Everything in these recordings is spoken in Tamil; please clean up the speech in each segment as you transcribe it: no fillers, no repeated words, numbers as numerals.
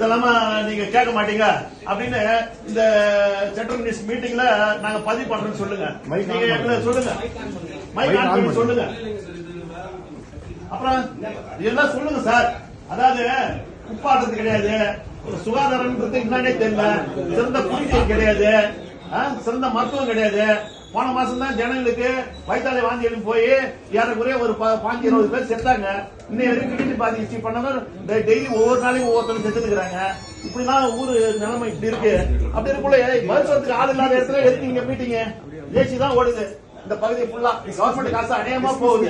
இதெல்லாம நீங்க கேட்க மாட்டீங்க அப்படின்னு இந்த சென்ட்ரல் மினிஸ்டர் மீட்டிங்ல நாங்க பதிவு பண்றோம்னு சொல்லுங்க. நீங்க எங்களை சொல்லுங்க, மைக் ஆன் பண்ணி சொல்லுங்க. அப்புறம் இதெல்லாம் சொல்லுங்க சார். அதாவது உப்பாடுறது கிடையாது, சுகாதாரம்ன்றது என்னன்னே தெரியல, சிறந்த குடிநீர் கிடையாது, சிறந்த மருத்துவம் கிடையாது. போன மாசம் தான் ஜனங்களுக்கு வயிற்றாலை வாந்தி எழுந்து போய் ஏறக்குறைய ஒரு 15-20 பேர் செத்தாங்க. இன்னும் கிட்னி பாதிச்சு பண்ணவங்க டெய்லி ஒவ்வொரு நாளையும் ஒவ்வொருத்தரும் செத்துட்டு இருக்கிறாங்க. இப்படிலாம் ஊரு நிலைமை இப்படி இருக்கு. அப்படி இருக்குள்ள வருஷத்துக்கு ஆள் இல்லாத இடத்துல எதுக்கு நீங்க மீட்டிங்க? ஏசி தான் ஓடுது இந்த பகுதி ஃபுல்லா. கவர்மெண்ட் காசு அநியாயமா போகுது.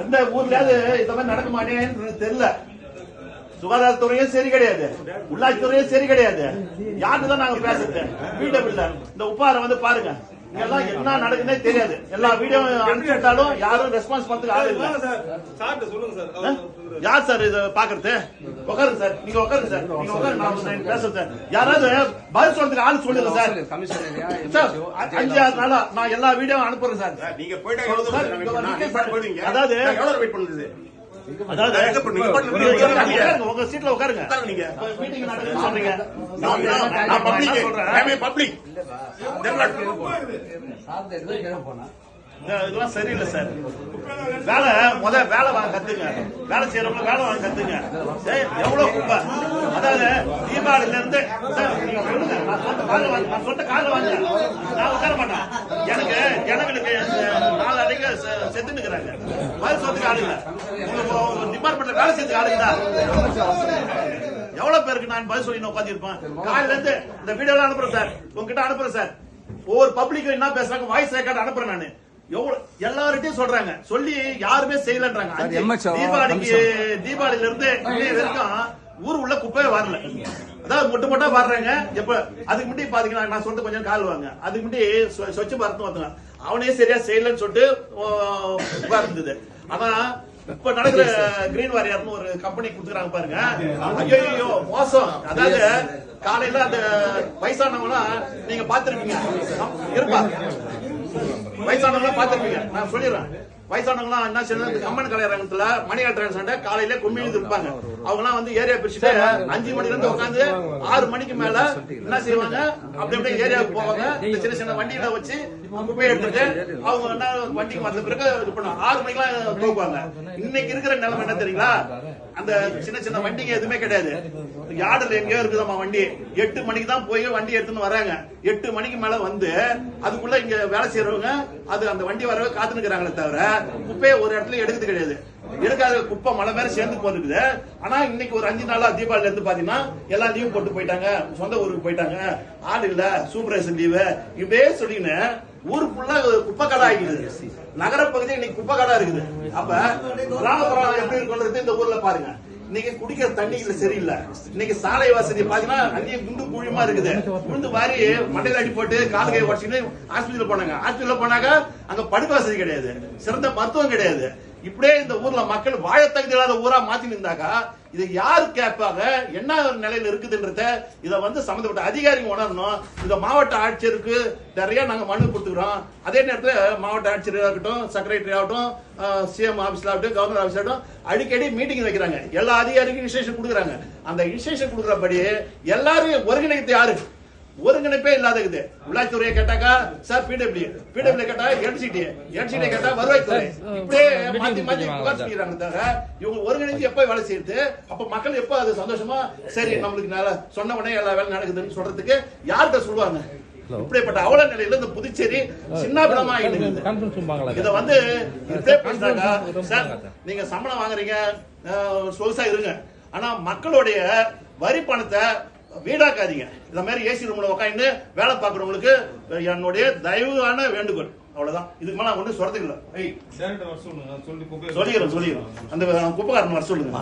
எந்த ஊர்லயாவது இந்த மாதிரி நடக்குமானேன்னு தெரியல. சுகாதாரத்துறையும் சரி கிடையாது, உள்ளாட்சித்துறையும் சரி கிடையாது. யாருக்கு தான் நாங்க பேசுறது? வீடியோ இல்ல. இந்த உப்பார வந்து பாருங்க, எல்லாம் என்ன நடக்குதுன்னே தெரியாது. எல்லா வீடியோ அனுப்பிட்டாலும் யாரும் ரெஸ்பான்ஸ் பண்றதுக்கு ஆள் இல்ல. யார் சார் இதை பாக்குறது? உட்காருங்க சார், நீங்க உட்காருங்க சார், நீங்க உட்காருங்க, நான் பேசுறேன் சார். யாராவது பதில் சொல்றதுக்கு ஆள் சொல்லுங்க சார். சார் 5-6 நாளா நான் எல்லா வீடியோ அனுப்புறேன் சார். நீங்க அதாவது உங்க சீட்ல உட்காருங்க. மீட்டிங் நடக்குன்னு சொல்றீங்க. இதெல்லாம் சரியில்லை சார். வேலை வாங்க கத்துங்க. வேலை செய்யறவங்க வேலை வாங்க கத்துங்க. எவ்வளவு குப்பை. அதாவது தீபாவளில இருந்து சொல்லுங்க, நான் சொன்ன கால வாங்க, நான் உட்கார மாட்டேன். எனக்கு ஜனங்களுக்கு 4 அறைங்க செத்துனுக்குறாங்க. பதில் சொல்றதுக்கு ஆளுங்க. டிபார்ட்மெண்ட்ல வேலை செய்யறதுக்கு ஆளுங்களா? எவ்வளவு பேருக்கு நான் பதில் சொல்லி உட்காந்து இருப்பேன். காலையில இருந்து இந்த வீடியோ எல்லாம் அனுப்புறேன் சார், உங்ககிட்ட அனுப்புறேன் சார். ஒவ்வொரு பப்ளிக் என்ன பேசுறாங்க வாய்ஸ் ரெக்கார்ட் அனுப்புறேன் நானு. எல்லார்ட்டையும் சொல்றாங்க, சொல்லி யாருமே செய்யலன்றாங்க. தீபாவளில இருந்து இன்னைய வரைக்கும் ஊர் உள்ள குப்பையே வரல. அதாவது மொட்டை வர்றாங்க. எப்ப அதுக்கு முன்னாடி பாத்தீங்கன்னா நான் சொல்லிட்டு கொஞ்சம் கால் வாங்க, அதுக்கு முன்னாடி சொச்ச பாரத் வந்தாங்க. அவனே சரியா செய்யலன்னு சொல்லிட்டு இருந்தது. ஆனா இப்ப நடக்கிற கிரீன் வாரியர்னு ஒரு கம்பெனி கொடுத்துறாங்க பாருங்க. ஐயோ மோசம். அதாவது காலையில அந்த வயசானவங்க நீங்க பாத்துருப்பீங்க, இருப்பா வயசானவங்க பாத்துருப்பீங்க. நான் சொல்லிடுறேன். வயசானவங்க என்ன செய்யணும், கம்மன் கலையரங்கத்துல மணி ஆல்ட்ரான்ஸ் காலையில கும்பிட்டு இருப்பாங்க. அவங்க எல்லாம் வந்து ஏரியா பிரிச்சுட்டு 5 மணில இருந்து உட்காந்து 6 மணிக்கு மேல என்ன செய்வாங்க, அப்படி அப்படியே ஏரியாவுக்கு போவாங்க. இந்த சின்ன சின்ன வண்டியில வச்சு குப்பையை எடுத்துட்டு அவங்க என்ன வண்டிக்கு வந்த பிறகு இது பண்ணுவாங்க. 6 மணிக்கெல்லாம் போக்குவாங்க. இன்னைக்கு இருக்கிற நிலைமை என்ன தெரியுங்களா? அந்த சின்ன சின்ன வண்டிங்க எதுவுமே கிடையாது. யார்டுல எங்கேயோ இருக்குதாமா வண்டி. 8 மணிக்கு தான் போய் வண்டி எடுத்துன்னு வராங்க. 8 மணிக்கு மேல வந்து அதுக்குள்ள இங்க வேலை செய்யறவங்க அது அந்த வண்டி வரவே காத்துனுக்குறாங்களே தவிர குப்பையை ஒரு இடத்துல எடுக்கிறது கிடையாது. எடுக்காத குப்பை மழை மேல சேர்ந்து போயிருக்குது. ஆனா இன்னைக்கு ஒரு 5 நாளா தீபாவளில இருந்து பாத்தீங்கன்னா எல்லாம் லீவ் போட்டு போயிட்டாங்க, சொந்த ஊருக்கு போயிட்டாங்க, ஆள் இல்ல, சூப்பர்வைசர் லீவு, இப்படியே சொல்லின்னு ஊரு ஃபுல்லா குப்பை கடை ஆகிடுது. நகர பகுதி இன்னைக்கு குப்பை கடை இருக்குது. அப்ப கிராமப்புறம் எப்படி இருக்குன்றது இந்த ஊர்ல பாருங்க. இன்னைக்கு குடிக்கிற தண்ணிகள் சரியில்லை. இன்னைக்கு சாலை வசதி பாத்தீங்கன்னா அங்கேயும் குண்டு குழியுமா இருக்குது. குண்டு வாரி மண்டையில அடி போட்டு கால் கை உடச்சுன்னு ஹாஸ்பிட்டல் போனாங்க. ஹாஸ்பிட்டல் போனாங்க அங்க படுக்க வசதி கிடையாது, சிறந்த மருத்துவம் கிடையாது. இப்படியே இந்த ஊர்ல மக்கள் வாழ தகுதி இல்லாத ஊரா மாத்தி இருந்தாக்கா இது யாரு கேட்பாங்க? என்ன நிலையில இருக்குதுன்றத இதை வந்து சம்பந்தப்பட்ட அதிகாரிங்க உணரணும். இந்த மாவட்ட ஆட்சியருக்கு நிறைய நாங்க மனு கொடுத்துக்கிறோம். அதே நேரத்தில் மாவட்ட ஆட்சியர் ஆகட்டும், செக்ரட்டரி ஆகட்டும், சிஎம் ஆபீஸ்ல ஆகட்டும், கவர்னர் ஆபீஸ் ஆகட்டும் அடிக்கடி மீட்டிங் வைக்கிறாங்க. எல்லா அதிகாரிக்கும் இன்ஸ்ட்ரக்ஷன் கொடுக்குறாங்க. அந்த இன்ஸ்ட்ரக்ஷன் கொடுக்குறபடி எல்லாரும் ஒருங்கிணைத்து யாரு ஒருங்கிணைப்பே இல்லாதது. உள்ளாட்சித்துறையை கேட்டாக்கா சார் பிடபிள்யூ கேட்டா என்சிடி கேட்டா வருவாய்த்துறை. இப்படியே மாத்தி மாத்தி புகார் செய்யறாங்க தவிர இவங்க ஒருங்கிணைந்து எப்ப வேலை செய்யுது? அப்ப மக்கள் எப்ப அது சந்தோஷமா சரி நம்மளுக்கு சொன்ன உடனே எல்லா வேலை நடக்குதுன்னு சொல்றதுக்கு யார்கிட்ட சொல்லுவாங்க? இப்படிப்பட்ட அவல நிலையில இந்த புதுச்சேரி சின்னாபிடமா ஆயிடுது. இத வந்து சார் நீங்க சம்பளம் வாங்குறீங்க, சொகுசா இருங்க, ஆனா மக்களுடைய வரி பணத்தை வீடாக்காதீங்க. இந்த மாதிரி ஏசி ரூம்ல உட்காந்து வேலை பார்க்கறவங்களுக்கு என்னுடைய தயவான வேண்டுகோள். அவ்வளவுதான். இதுக்கு மேல ஒன்றும் சொல்றதுக்கு இல்லை. சொல்லிக்கிறோம் அந்த குப்பைக்காரன் வர சொல்லுங்க.